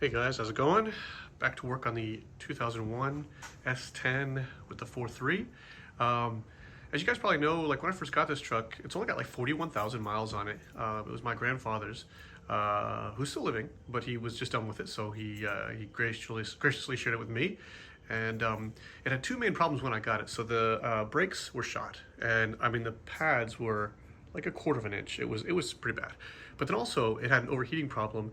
Hey guys, how's it going? Back to work on the 2001 S10 with the 4.3. As you guys probably know, like when I first got this truck, it's only got like 41,000 miles on it. It was my grandfather's, who's still living, but he was just done with it, so he graciously shared it with me. And it had two main problems when I got it. So the brakes were shot, and I mean the pads were like a quarter of an inch. It was pretty bad. But then also it had an overheating problem,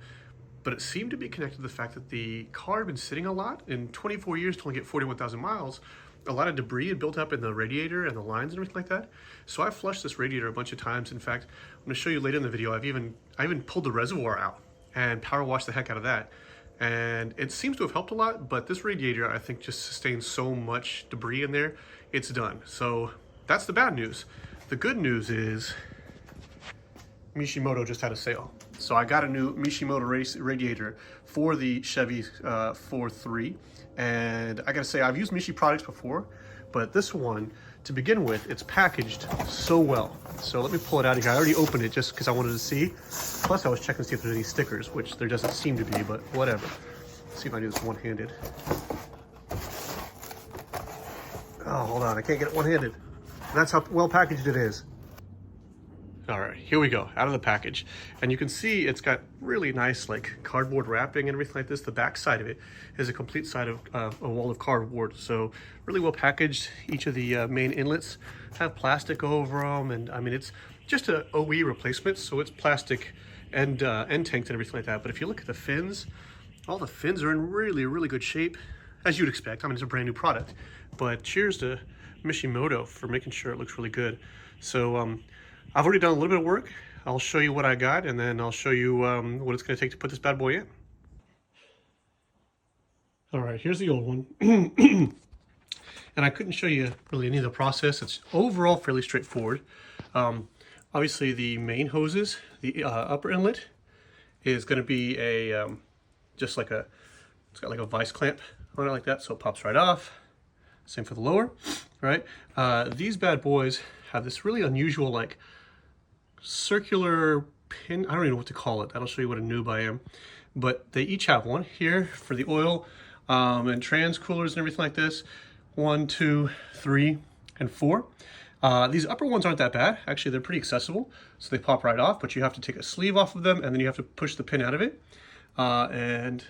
but it seemed to be connected to the fact that the car had been sitting a lot. In 24 years to only get 41,000 miles, a lot of debris had built up in the radiator and the lines and everything like that. So I flushed this radiator a bunch of times. In fact, I'm gonna show you later in the video, I even pulled the reservoir out and power washed the heck out of that. And it seems to have helped a lot, but this radiator, I think, just sustains so much debris in there, it's done. So that's the bad news. The good news is Mishimoto just had a sale. So I got a new Mishimoto radiator for the Chevy 4.3, and I gotta say, I've used Mishi products before, but this one, to begin with, it's packaged so well. So let me pull it out of here. I already opened it just because I wanted to see. Plus I was checking to see if there's any stickers, which there doesn't seem to be, but whatever. Let's see if I do this one-handed. Oh, hold on, I can't get it one-handed. That's how well packaged it is. All right, here we go, out of the package. And you can see it's got really nice like cardboard wrapping and everything like this. The back side of it is a complete side of a wall of cardboard. So really well packaged. Each of the main inlets have plastic over them. And I mean, it's just a OE replacement. So it's plastic and end tanks and everything like that. But if you look at the fins, all the fins are in really, really good shape, as you'd expect. I mean, it's a brand new product, but cheers to Mishimoto for making sure it looks really good. So, I've already done a little bit of work. I'll show you what I got, and then I'll show you what it's going to take to put this bad boy in. All right, here's the old one. And I couldn't show you really any of the process. It's overall fairly straightforward. Obviously, the main hoses, the upper inlet is going to be a just like it's got like a vice clamp on it like that, so it pops right off. Same for the lower, right? These bad boys have this really unusual like circular pin. I don't even know what to call it. That'll show you what a noob I am. But they each have one here for the oil and trans coolers and everything like this. 1, 2, 3, and 4. These upper ones aren't that bad. Actually, they're pretty accessible. So they pop right off, but you have to take a sleeve off of them and then you have to push the pin out of it. And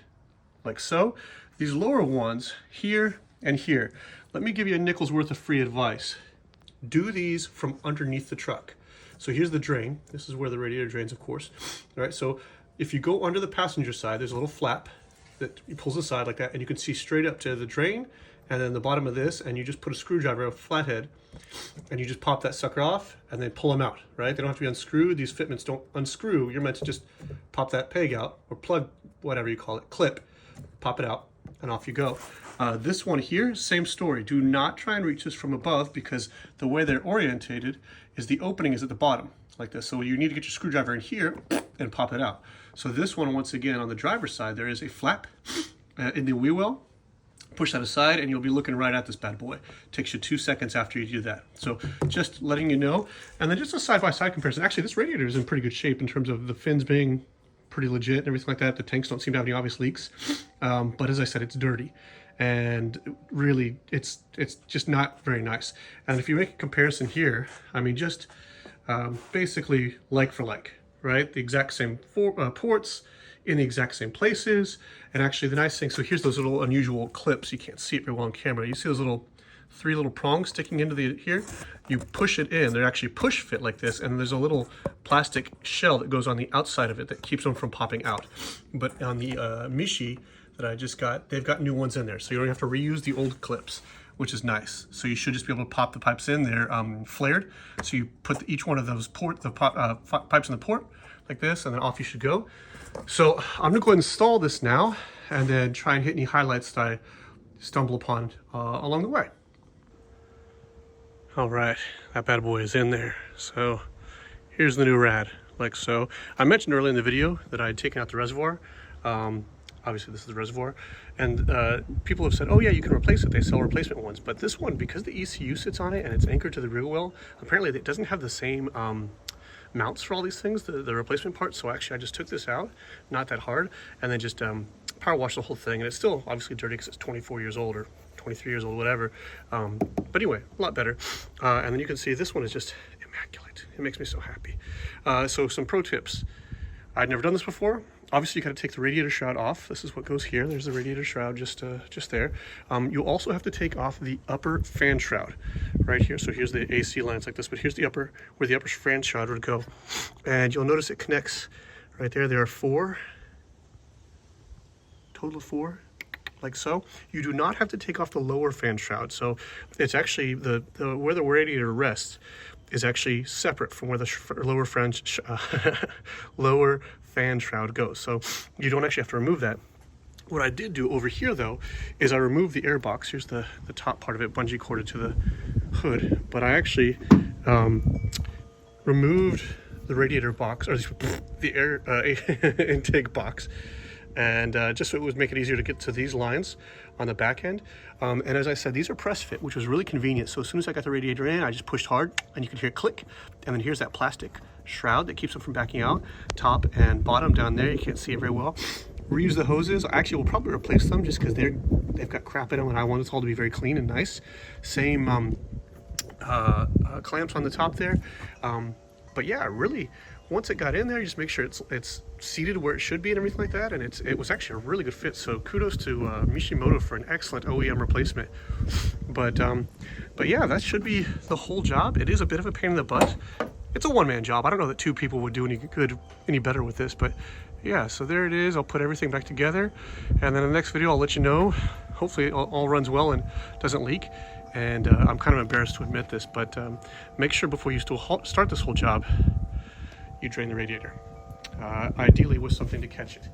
like so. These lower ones here and here. Let me give you a nickel's worth of free advice. Do these from underneath the truck. So here's the drain. This is where the radiator drains, of course. All right, so if you go under the passenger side, there's a little flap that pulls aside like that, and you can see straight up to the drain, and then the bottom of this, and you just put a screwdriver, a flathead, and you just pop that sucker off, and then pull them out, right? They don't have to be unscrewed. These fitments don't unscrew. You're meant to just pop that peg out, or plug, whatever you call it, clip, pop it out, and off you go. This one here, same story. Do not try and reach this from above because the way they're orientated is the opening is at the bottom like this. So you need to get your screwdriver in here and pop it out. So this one, once again, on the driver's side, there is a flap in the wheel well. Push that aside and you'll be looking right at this bad boy. Takes you 2 seconds after you do that. So just letting you know. And then just a side-by-side comparison. Actually, this radiator is in pretty good shape in terms of the fins being pretty legit and everything like that. The tanks don't seem to have any obvious leaks. But as I said, it's dirty. And really, it's just not very nice. And if you make a comparison here, I mean, just basically like for like, right? The exact same ports in the exact same places. And actually the nice thing, so here's those little unusual clips. You can't see it very well on camera. You see those three little prongs sticking into here? You push it in, they're actually push fit like this, and there's a little plastic shell that goes on the outside of it that keeps them from popping out. But on the Mishi that I just got, they've got new ones in there, so you don't have to reuse the old clips, which is nice. So you should just be able to pop the pipes in. They're flared, so you put each one of those pipes in the port like this, and then off you should go. So I'm gonna go ahead and install this now, and then try and hit any highlights that I stumble upon along the way. All right, that bad boy is in there. So here's the new rad, like so. I mentioned earlier in the video that I had taken out the reservoir. Obviously this is the reservoir, and people have said, oh yeah, you can replace it. They sell replacement ones, but this one, because the ECU sits on it and it's anchored to the rear wheel, apparently it doesn't have the same mounts for all these things, the replacement parts. So actually I just took this out, not that hard, and then just power washed the whole thing, and it's still obviously dirty because it's 24 years old or 23 years old, whatever. But anyway, a lot better. And then you can see this one is just immaculate. It makes me so happy. So some pro tips. I'd never done this before. Obviously, you got to take the radiator shroud off. This is what goes here. There's the radiator shroud just there. You also have to take off the upper fan shroud right here. So here's the AC lines like this, but here's the upper, where the upper fan shroud would go. And you'll notice it connects right there. There are 4, total of 4, like so. You do not have to take off the lower fan shroud. So it's actually where the radiator rests is actually separate from where the lower fan shroud goes. So you don't actually have to remove that. What I did do over here though is I removed the air box. Here's the top part of it, bungee corded to the hood, but I actually removed the radiator box, or the air intake box, and just so it would make it easier to get to these lines on the back end. And as I said, these are press fit, which was really convenient. So as soon as I got the radiator in, I just pushed hard and you can hear it click. And then here's that plastic shroud that keeps it from backing out, top and bottom down there. You can't see it very well. Reuse the hoses. I actually will probably replace them just because they've got crap in them and I want it all to be very clean and nice. Same clamps on the top there. But yeah, really, once it got in there, you just make sure it's seated where it should be and everything like that. And it was actually a really good fit. So kudos to Mishimoto for an excellent OEM replacement. But yeah, that should be the whole job. It is a bit of a pain in the butt. It's a one-man job. I don't know that 2 people would do any better with this, but yeah, so there it is. I'll put everything back together, and then in the next video I'll let you know. Hopefully it all runs well and doesn't leak. And I'm kind of embarrassed to admit this, but make sure before you start this whole job, you drain the radiator. Ideally with something to catch it,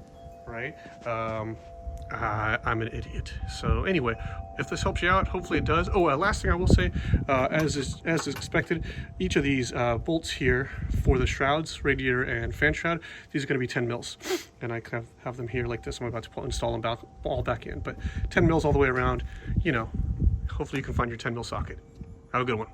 right? I'm an idiot. So anyway, if this helps you out, hopefully it does. Oh, last thing I will say, as is expected, each of these bolts here for the shrouds, radiator and fan shroud, these are going to be 10 mils. And I kind of have them here like this. I'm about to install them all back in, but 10 mils all the way around. You know, hopefully you can find your 10 mil socket. Have a good one.